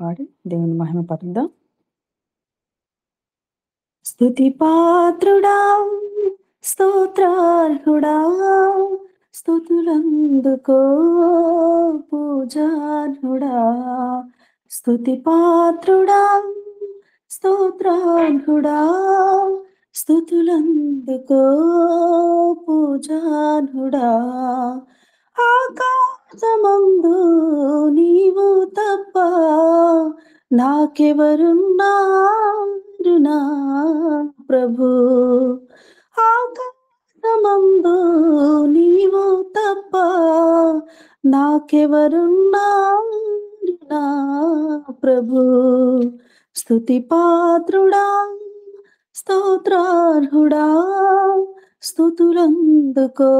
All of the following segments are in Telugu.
పాడి దేవుని మహిమ పరుద్దాం. స్తుతి పాత్రుడా, స్తోత్రార్హుడా, స్తుతులందుకో పూజార్హుడా. స్తుతి పాత్రుడా, స్తోత్రార్హుడా, స్తుతులందుకో పూజార్హుడా. ఆకాశమందు నీవు తప్ప నాకెవరున్నారు నా ప్రభు. ఆకాశమందు నీవు తప్ప నాకెవరున్నారు నా ప్రభు. స్తుతి పాత్రుడా, స్తోత్రార్హుడా, స్తుతులందుకో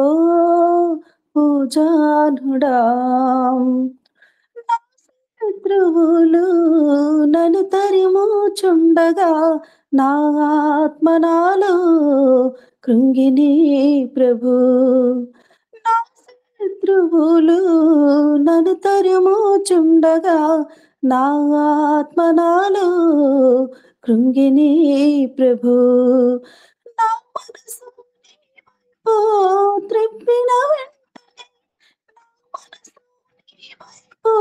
పూజార్హుడా. నా శత్రువులు నన్ను తరిముచుండగా నా ఆత్మ నాలో కృంగిని ప్రభు. నా శత్రువులు నన్ను తరిముచుండగా నా ఆత్మ నాలో కృంగిని ప్రభు. నా మనసు ఓ త్రిప్పిన వెంటనే, నా మనసు నీ వైపు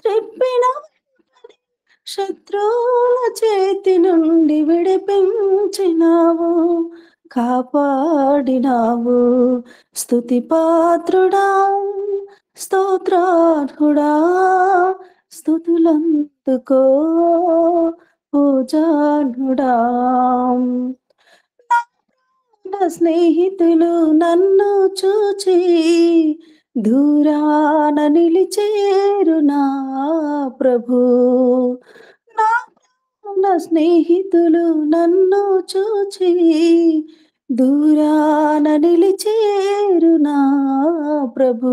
త్రిప్పిన వెంటనే శత్రువుల చేతి నుండి విడిపించినావు, కాపాడినావు. స్తుతి పాత్రుడా, స్తోత్రార్హుడా, స్తుతులందుకో పూజార్హుడా. నా స్నేహితులు నన్ను చూచి దూరాన నిలిచేరు నా ప్రభు. నా స్నేహితులు నన్ను చూచి దూరాన నిలిచేరు నా ప్రభు.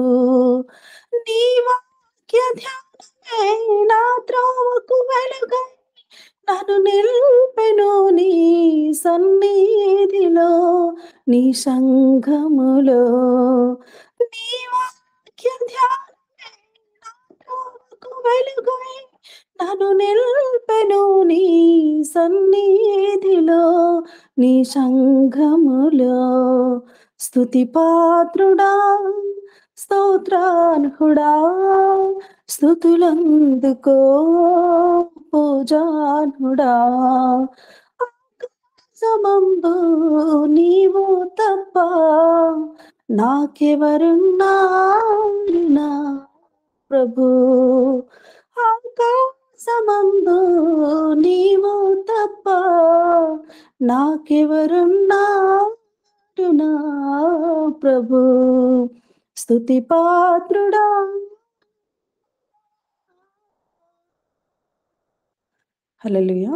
నీ వాక్య ధ్యానమే నా త్రోవకు వెలుగై నన్ను నిల్పెను నీ సన్నిధిలో, నీ సంఘములో. నీ వాక్య ధ్యానమే నా త్రోవకు వెలుగై నన్ను నిల్పెను నీ సన్నిధిలో, నీ సంఘములో. స్తుతి పాత్రుడా, స్తోత్రార్హుడా, స్తుతులందుకో పూజార్హుడా. ఆకాశమందు నీవు తప్ప నాకెవరున్నారు నా ప్రభు. ఆకాశమందు నీవు తప్ప నాకెవరున్నారు నా ప్రభు. స్తుతి పాత్రుడా. హల్లెలూయా.